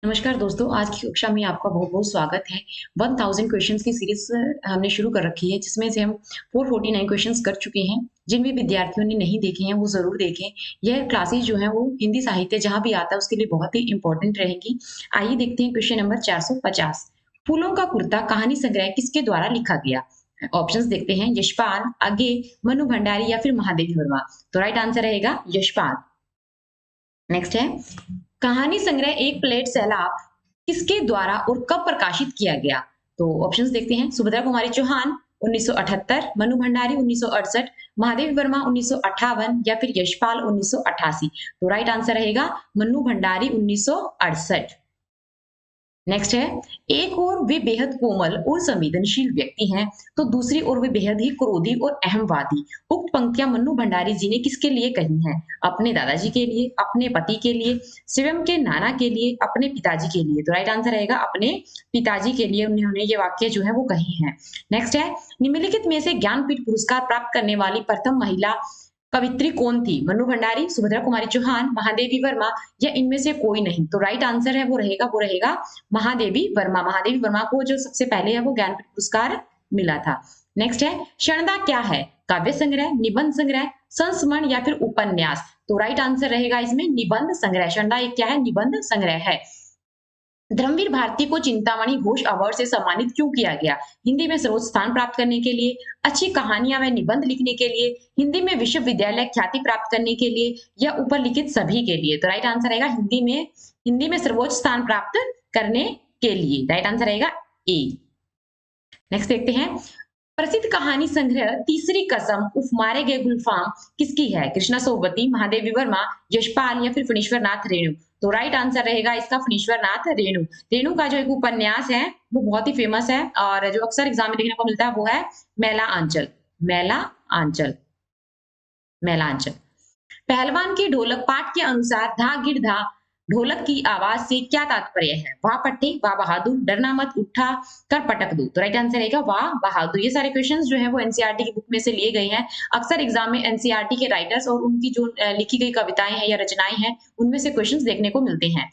नमस्कार दोस्तों, आज की कक्षा में आपका बहुत-बहुत स्वागत है। 1000 क्वेश्चंस की सीरीज़ हमने शुरू कर रखी है, जिसमें से हम 449 क्वेश्चंस कर चुके हैं। जिन भी विद्यार्थियों ने नहीं देखे हैं, वो ज़रूर देखें। यह क्लासेस जो हैं, वो हिंदी साहित्य जहाँ भी आता है, उसके लिए बहुत ही इम्पोर्टेंट रहेगी। आइए देखते हैं क्वेश्चन नंबर 450। फूलों का कुर्ता कहानी संग्रह किसके द्वारा लिखा गया? ऑप्शंस देखते हैं, यशपाल, आगे, मनु भंडारी या फिर महादेवी वर्मा। तो राइट आंसर रहेगा यशपाल। नेक्स्ट है, कहानी संग्रह एक प्लेट सैलाब किसके द्वारा और कब प्रकाशित किया गया? तो ऑप्शंस देखते हैं, सुभद्रा कुमारी चौहान 1978, मनु भंडारी 1968, महादेवी वर्मा 1958 या फिर यशपाल 1988। तो राइट आंसर रहेगा मनु भंडारी 1968। नेक्स्ट है, एक ओर वे बेहद कोमल और संवेदनशील व्यक्ति हैं, तो दूसरी ओर वे बेहद ही क्रोधी और अहमवादी। उक्त पंक्तियां मन्नू भंडारी जी ने किसके लिए कही हैं? अपने दादाजी के लिए, अपने पति के लिए, स्वयं के नाना के लिए, अपने पिताजी के लिए। तो राइट आंसर रहेगा अपने पिताजी के लिए उन्होंने ये वाक्य जो है वो कही हैं। नेक्स्ट है, निम्नलिखित में से ज्ञानपीठ पुरस्कार प्राप्त करने वाली प्रथम महिला कवित्री कौन थी? मन्नू भंडारी, सुभद्रा कुमारी चौहान, महादेवी वर्मा या इनमें से कोई नहीं। तो राइट आंसर है वो रहेगा महादेवी वर्मा। महादेवी वर्मा को जो सबसे पहले है वो ज्ञानपीठ पुरस्कार मिला था। नेक्स्ट है, क्षणदा क्या है? काव्य संग्रह, निबंध संग्रह, संस्मरण या फिर उपन्यास। तो राइट आंसर रहेगा इसमें निबंध संग्रह। क्षणदा एक क्या है? निबंध संग्रह है। धर्मवीर भारती को चिंतामणि घोष अवार्ड से सम्मानित क्यों किया गया? हिंदी में सर्वोच्च स्थान प्राप्त करने के लिए, अच्छी कहानियां व निबंध लिखने के लिए, हिंदी में विश्वविद्यालय ख्याति प्राप्त करने के लिए या ऊपर लिखित सभी के लिए। तो राइट आंसर रहेगा हिंदी में सर्वोच्च स्थान प्राप्त करने के लिए। राइट आंसर रहेगा ए। नेक्स्ट देखते हैं, प्रसिद्ध कहानी संग्रह तीसरी कसम उफ मारे गए गुलफाम किसकी है? कृष्णा सोबती, महादेवी वर्मा, यशपाल या फिर फणीश्वर नाथ रेणु। तो राइट आंसर रहेगा इसका फणीश्वर नाथ रेणु। रेणु का जो एक उपन्यास है वो बहुत ही फेमस है और जो अक्सर एग्जाम में देखने को मिलता है वो है मैला आंचल। मैला आंचल। मैला आंचल। पहलवान के ढोलक पाठ के अनुसार धा गिर धा ढोलक की आवाज से क्या तात्पर्य है? वाह पट्टे, वाह बहादुर, डरना मत, उठा कर पटक दो। तो राइट आंसर रहेगा वाह बहादुर। ये सारे क्वेश्चंस जो है वो एनसीईआरटी की बुक में से लिए गए हैं। अक्सर एग्जाम में एनसीईआरटी के राइटर्स और उनकी जो लिखी गई कविताएं हैं या रचनाएं हैं उनमें से क्वेश्चंस देखने को मिलते हैं।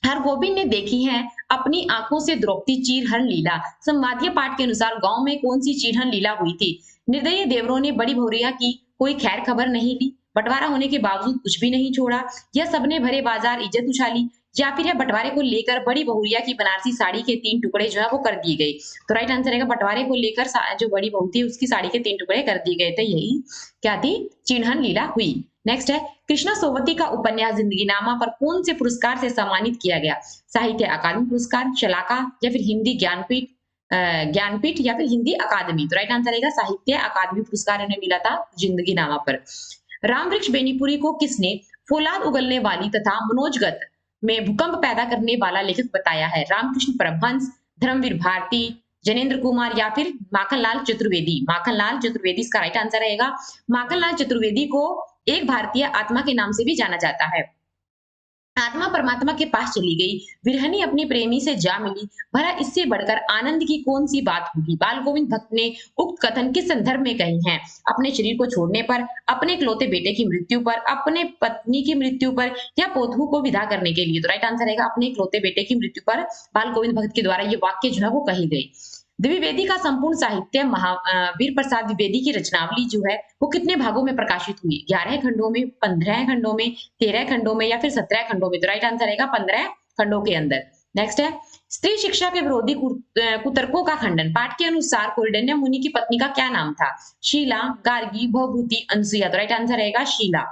हरगोविंद ने देखी है अपनी आंखों से द्रौपदी चीरहरण लीला। संवादीय पाठ के अनुसार गांव में कौन सी चीरहरण लीला हुई थी? निर्दयी देवरों ने बड़ी भौरिया की कोई खैर खबर नहीं ली, बंटवारा होने के बावजूद कुछ भी नहीं छोड़ा, या सबने भरे बाजार इज्जत उछाली, या फिर यह बंटवारे को लेकर बड़ी बहुरिया की बनारसी साड़ी के 3 टुकड़े जो है वो कर दिए गए। तो राइट आंसर रहेगा बंटवारे को लेकर जो बड़ी बहू थी उसकी साड़ी के 3 टुकड़े कर दिए गए थे। यही क्या थी? चिन्हन लीला हुई। नेक्स्ट है, कृष्णा सोवती का उपन्यास जिंदगीनामा पर कौन से पुरस्कार से सम्मानित किया गया? साहित्य अकादमी पुरस्कार, शलाका या फिर हिंदी ज्ञानपीठ या फिर हिंदी अकादमी। तो राइट आंसर रहेगा साहित्य अकादमी पुरस्कार इन्हें मिला था जिंदगीनामा पर। राम वृक्ष बेनीपुरी को किसने फौलाद उगलने वाली तथा मनोजगत में भूकंप पैदा करने वाला लेखक बताया है? रामकृष्ण परमहंस, धर्मवीर भारती, जनेन्द्र कुमार या फिर माखनलाल चतुर्वेदी। माखनलाल चतुर्वेदी इसका राइट आंसर रहेगा। माखनलाल चतुर्वेदी को एक भारतीय आत्मा के नाम से भी जाना जाता है। आत्मा परमात्मा के पास चली गई, विरहनी अपनी प्रेमी से जा मिली, भला इससे बढ़कर आनंद की कौन सी बात होगी? बाल गोविंद भक्त ने उक्त कथन किस संदर्भ में कही हैं? अपने शरीर को छोड़ने पर, अपने इकलौते बेटे की मृत्यु पर, अपने पत्नी की मृत्यु पर या पोतहू को विदा करने के लिए। तो राइट आंसर रहेगा अपने इकलौते बेटे की मृत्यु पर बाल गोविंद भक्त के द्वारा ये वाक्य जो है वो कही गई। द्विवेदी का संपूर्ण साहित्य वीर प्रसाद द्विवेदी की रचनावली जो है वो कितने भागों में प्रकाशित हुई? 11 खंडों में, 15 खंडों में, 13 खंडों में या फिर 17 खंडों में। तो राइट आंसर रहेगा 15 खंडों के अंदर। नेक्स्ट है, स्त्री शिक्षा के विरोधी कुतर्कों का खंडन पाठ के अनुसार कौंडिन्य मुनि की पत्नी का क्या नाम था? शीला, गार्गी, भवभूति, अनसुईया। तो राइट आंसर रहेगा शीला।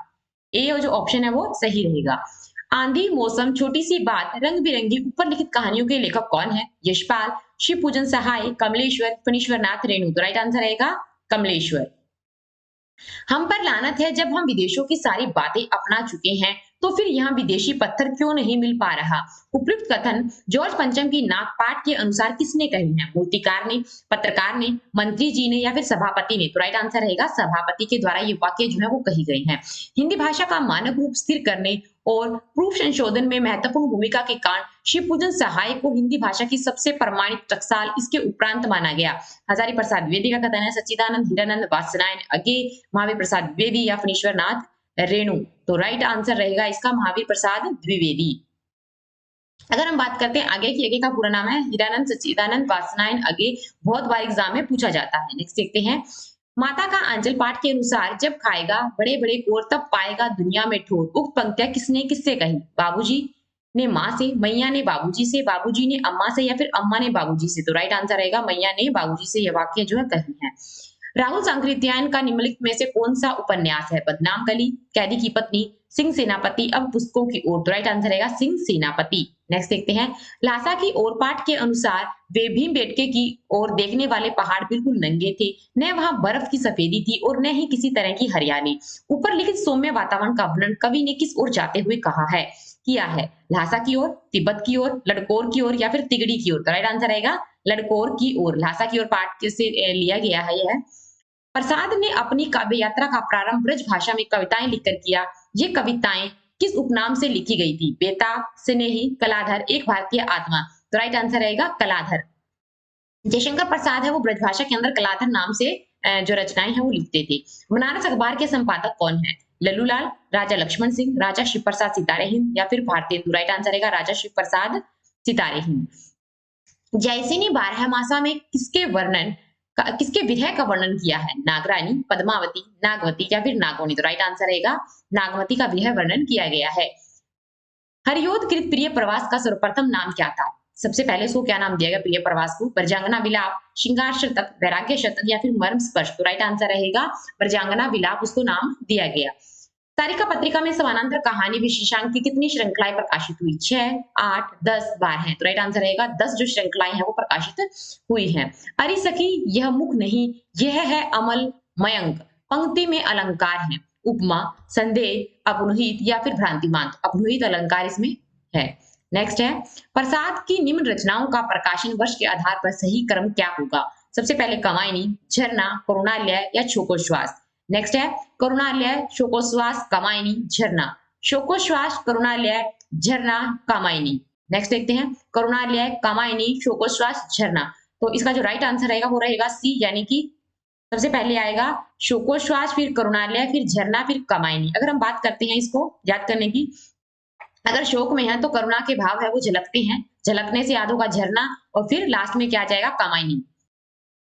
ए जो ऑप्शन है वो सही रहेगा। आंधी, मौसम, छोटी सी बात, रंग बिरंगी ऊपर लिखित कहानियों के लेखक कौन है? यशपाल, शिव पूजन सहाय, कमलेश्वर, फणीश्वर नाथ रेणु। तो राइट आंसर रहेगा कमलेश्वर। हम पर लानत है जब हम विदेशों की सारी बातें अपना चुके हैं तो फिर यहाँ विदेशी पत्थर क्यों नहीं मिल पा रहा? उपयुक्त कथन जॉर्ज पंचम की नाक पाठ के अनुसार किसने कही है? मूर्तिकार ने, पत्रकार ने, मंत्री जी ने या फिर सभापति ने? तो राइट आंसर रहेगा सभापति के द्वारा ये वाक्य जो है वो कही गई है। हिंदी भाषा का मानक रूप स्थिर करने और प्रूफ संशोधन में महत्वपूर्ण भूमिका के कारण शिव पूजन सहाय को हिंदी भाषा की सबसे प्रमाणित टकसाल इसके उपरांत माना गया। हजारी प्रसाद द्विवेदी का कथन है, सच्चिदानंद, हीरानंद, वात्स्यायन अगे, महावीर प्रसाद द्विवेदी या फणीश्वर नाथ रेणु। तो राइट आंसर रहेगा इसका महावीर प्रसाद द्विवेदी। अगर हम बात करते हैं आगे की, आगे का पूरा नाम है हिरानंद सच्चिदानंद वासनायन अगे, बहुत बार एग्जाम में पूछा जाता है। नेक्स्ट देखते हैं, माता का आंचल पाठ के अनुसार जब खाएगा बड़े बड़े कोर तब पाएगा दुनिया में ठोर, उक्त पंक्तियां किसने किससे कही? बाबूजी ने माँ से, मैया ने बाबूजी से, बाबूजी ने अम्मा से, या फिर अम्मा ने बाबूजी से? तो राइट आंसर रहेगा मैया ने बाबूजी से, यह वाक्य जो है कही है। राहुल सांकृत्यायन का निम्नलिखित में से कौन सा उपन्यास है? बदनाम कली, कैदी की पत्नी, सिंह सेनापति, अब पुस्तकों की ओर? तो राइट आंसर रहेगा सिंह सेनापति। नेक्स्ट देखते हैं, ल्हासा की ओर पाठ के अनुसार वे भीमबेटके की ओर देखने वाले पहाड़ बिल्कुल नंगे थे, न वहां बर्फ की सफेदी थी और न ही किसी तरह की हरियाली। ऊपर लिखित सौम्य वातावरण का वर्णन कवि ने किस ओर जाते हुए कहा है, किया है? ल्हासा की ओर, तिब्बत की ओर, लड़कोर की ओर, या फिर तिगड़ी की ओर? तो राइट आंसर रहेगा लड़कोर की ओर। ल्हासा की ओर पाठ से लिया गया है यह। प्रसाद ने अपनी काव्य यात्रा का प्रारंभ ब्रज भाषा में कविताएं लिखकर किया। ये कविताएं किस उपनाम से लिखी गई थी? बेताब, स्नेही, कलाधर, एक भारतीय आत्मा? तो राइट आंसर रहेगा कलाधर। जयशंकर प्रसाद है वो ब्रजभाषा के अंदर कलाधर नाम से जो रचनाएं हैं वो लिखते थे। बनारस अखबार के संपादक कौन है? लल्लूलाल, राजा लक्ष्मण सिंह, राजा शिव प्रसाद सितारे हिंद, या फिर भारतेंदु? राइट आंसर रहेगा राजा शिव प्रसाद सितारे हिंद। जयसिंह ने बारहमासा में किसके विरह का वर्णन किया है? नागरानी, पद्मावती, नागवती, या फिर नागवनी? तो राइट आंसर रहेगा नागवती का विरह वर्णन किया गया है। हरियोध कृत प्रिय प्रवास का सर्वप्रथम नाम क्या था? सबसे पहले इसको क्या नाम दिया गया प्रिय प्रवास को? ब्रजांगना विलाप, श्रृंगार शतक, वैराग्य शतक, या फिर मर्म स्पर्श? तो राइट आंसर रहेगा ब्रजांगना विलाप, उसको नाम दिया गया। तारिका पत्रिका में समानांतर कहानी विशेषांक की कितनी श्रृंखलाएं प्रकाशित हुई? 6, 8, 10, 12 है। तो राइट आंसर रहेगा 10 जो श्रृंखलाएं हैं वो प्रकाशित हुई हैं। अरे सखी यह मुख नहीं, यह है अमल मयंक, पंक्ति में अलंकार है, उपमा, संदेह, अपनुहित, या फिर भ्रांतिमान? तो अपनुहित अलंकार इसमें है। नेक्स्ट है, प्रसाद की निम्न रचनाओं का प्रकाशन वर्ष के आधार पर सही क्रम क्या होगा? सबसे पहले कमायनी, झरना, करुणालय, या शोकोश्वास? नेक्स्ट है करुणालय, शोकोश्वास, कामायनी, झरना। शोकोश्वास, करुणालय, झरना, कामायनी। नेक्स्ट देखते हैं, करुणालय, कामायनी, शोकोश्वास, झरना। तो इसका जो राइट आंसर रहेगा वो रहेगा सी, यानी कि सबसे पहले आएगा शोकोश्वास, फिर करुणालय, फिर झरना, फिर कामायनी। अगर हम बात करते हैं इसको याद करने की, अगर शोक में है तो करुणा के भाव है वो झलकते हैं, झलकने से याद होगा झरना, और फिर लास्ट में क्या आ जाएगा? कामायनी।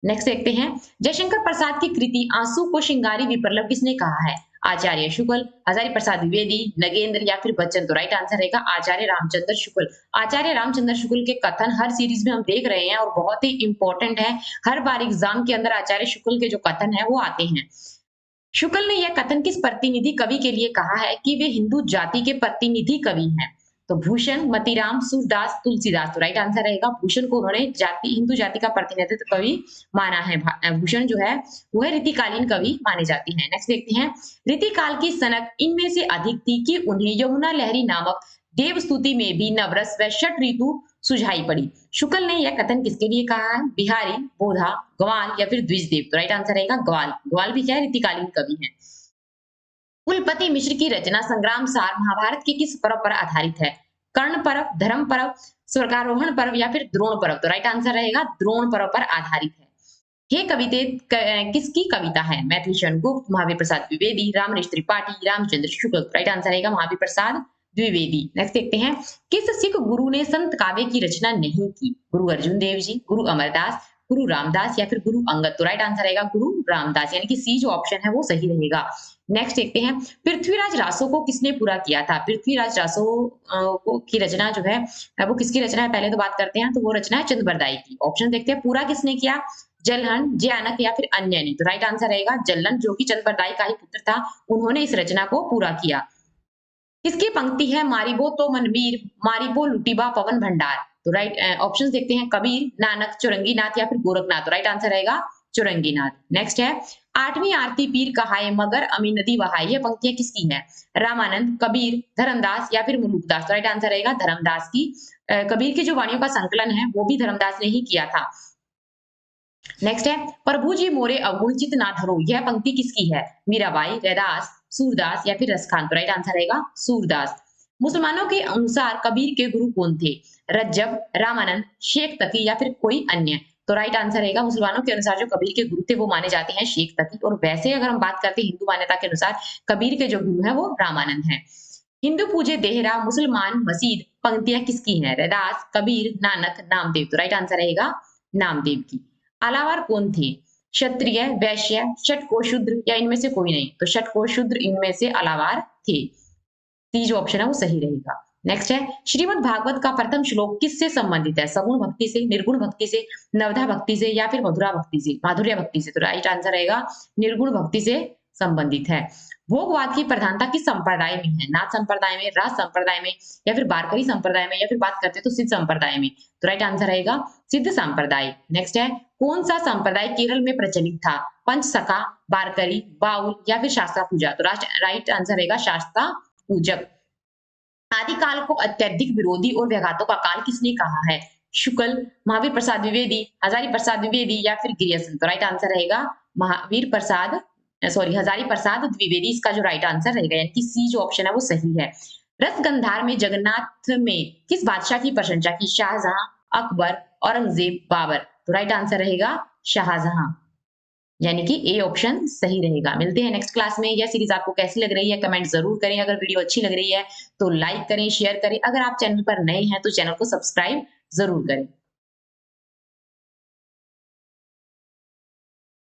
नेक्स्ट देखते हैं, जयशंकर प्रसाद की कृति आंसू को श्रृंगारी विप्रलभ किसने कहा है? आचार्य शुक्ल, हजारी प्रसाद द्विवेदी, नगेंद्र, या फिर बच्चन? तो राइट आंसर रहेगा आचार्य रामचंद्र शुक्ल। आचार्य रामचंद्र शुक्ल के कथन हर सीरीज में हम देख रहे हैं और बहुत ही इंपॉर्टेंट है। हर बार एग्जाम के अंदर आचार्य शुक्ल के जो कथन है वो आते हैं। शुक्ल ने यह कथन किस प्रतिनिधि कवि के लिए कहा है कि वे हिंदू जाति के प्रतिनिधि कवि हैं? तो भूषण, मतीराम, सूरदास, तुलसीदास? तो राइट आंसर रहेगा भूषण को उन्होंने हिंदू जाति का प्रतिनिधित्व कवि माना है। भूषण जो है वह रीतिकालीन कवि माने जाते हैं। नेक्स्ट देखते हैं, रीतिकाल की सनक इनमें से अधिक थी कि उन्हें यमुना लहरी नामक देवस्तुति में भी नवरस व षट ऋतु सुझाई पड़ी। शुक्ल ने यह कथन किसके लिए कहा है? बिहारी, बोधा, ग्वाल, या फिर द्विजदेव? तो राइट आंसर रहेगा ग्वाल। ग्वाल भी क्या है? रीतिकालीन कवि है। कुलपति मिश्र की रचना संग्राम सार महाभारत के किस पर्व पर आधारित है? कर्ण पर्व, धर्म पर्व, स्वर्गारोहण पर्व, या फिर द्रोण पर्व? तो राइट आंसर रहेगा द्रोण पर्व पर आधारित है। हे कविते किसकी कविता है? मैथिली शरण गुप्त, महावीर प्रसाद द्विवेदी, रामनेश त्रिपाठी, रामचंद्र शुक्ल? राइट आंसर रहेगा महावीर प्रसाद द्विवेदी। नेक्स्ट देखते हैं, किस सिख गुरु ने संत काव्य की रचना नहीं की? गुरु अर्जुन देव जी, गुरु अमरदास, गुरु रामदास, या फिर गुरु अंगद? तो राइट आंसर रहेगा गुरु रामदास, यानी कि सी जो ऑप्शन है वो सही रहेगा। नेक्स्ट देखते हैं, पृथ्वीराज रासो को किसने पूरा किया था? पृथ्वीराज रासो की रचना जो है वो किसकी रचना है? पहले तो बात करते हैं, तो वो रचना है चंद बरदाई की। ऑप्शन देखते हैं, पूरा किसने किया? जलहन, जयानक, या फिर अन्य ने? तो राइट आंसर रहेगा जलहन, जो कि चंद बरदाई का ही पुत्र था, उन्होंने इस रचना को पूरा किया। किसकी पंक्ति है? मारिबो तो मनवीर, मारिबो लुटिबा पवन भंडार? तो राइट ऑप्शंस देखते हैं, कबीर, नानक, चौरंगीनाथ, या फिर गोरखनाथ? तो राइट आंसर रहेगा चौरंगीनाथ। नेक्स्ट है, आठवीं आरती पीर कहाए मगर अमी नदी बहाए, ये पंक्तियां किसकी हैं? रामानंद, कबीर, धर्मदास, या फिर मुलुकदास? तो राइट आंसर रहेगा धर्मदास की। कबीर की जो वाणियों का संकलन है वो भी धर्मदास ने ही किया था। नेक्स्ट है, प्रभु जी मोरे अवगुण चित ना धरो, यह पंक्ति किसकी है? मीराबाई, रैदास, सूरदास, या फिर रसखान? तो राइट आंसर रहेगा सूरदास। मुसलमानों के अनुसार कबीर के गुरु कौन थे? रज्जब, रामानंद, शेख तकी, या फिर कोई अन्य? तो राइट आंसर रहेगा मुसलमानों के अनुसार जो कबीर के गुरु थे वो माने जाते हैं शेख तकी। और वैसे अगर हम बात करते हैं हिंदू मान्यता के अनुसार कबीर के जो गुरु है वो रामानंद है। हिंदू पूजे देहरा, मुसलमान मसीद, पंक्तियां किसकी हैं? रैदास, कबीर, नानक, नामदेव। तो राइट आंसर रहेगा नामदेव की। आलावार कौन थे? क्षत्रिय, वैश्य, षटकोर शूद्र या इनमें से कोई नहीं? तो षटकोर शूद्र इनमें से आलावार थे। ती जो ऑप्शन है वो सही रहेगा। नेक्स्ट है श्रीमद् भागवत का प्रथम श्लोक किससे संबंधित है? सगुण भक्ति से, निर्गुण भक्ति से, नवधा भक्ति से या फिर मधुरा भक्ति से, माधुर्य भक्ति से। तो राइट आंसर रहेगा निर्गुण भक्ति से संबंधित है। भोगवाद की प्रधानता किस संप्रदाय में है? नाथ संप्रदाय में, राज संप्रदाय में या फिर वारकरी संप्रदाय में या फिर बात करते तो सिद्ध संप्रदाय में? तो राइट आंसर रहेगा सिद्ध संप्रदाय। नेक्स्ट है कौन सा संप्रदाय केरल में प्रचलित था? पंच सखा, वारकरी, बाउल या फिर शास्त्रा पूजा? तो राइट आंसर रहेगा शास्त्रा पूजक। आदिकाल को अत्यधिक विरोधी और व्याघातों का काल किसने कहा है? शुक्ल, महावीर प्रसाद द्विवेदी, हजारी प्रसाद द्विवेदी या फिर गिरियसन? तो राइट आंसर रहेगा महावीर प्रसाद हजारी प्रसाद द्विवेदी इसका जो राइट आंसर रहेगा, यानी कि सी जो ऑप्शन है वो सही है। रसगंधार में जगन्नाथ में किस बादशाह की प्रशंसा की? शाहजहां, अकबर, औरंगजेब, बाबर? तो राइट आंसर रहेगा शाहजहां, यानी कि ए ऑप्शन सही रहेगा। मिलते हैं नेक्स्ट क्लास में। यह सीरीज आपको कैसी लग रही है कमेंट जरूर करें। अगर वीडियो अच्छी लग रही है तो लाइक करें, शेयर करें। अगर आप चैनल पर नए हैं तो चैनल को सब्सक्राइब जरूर करें।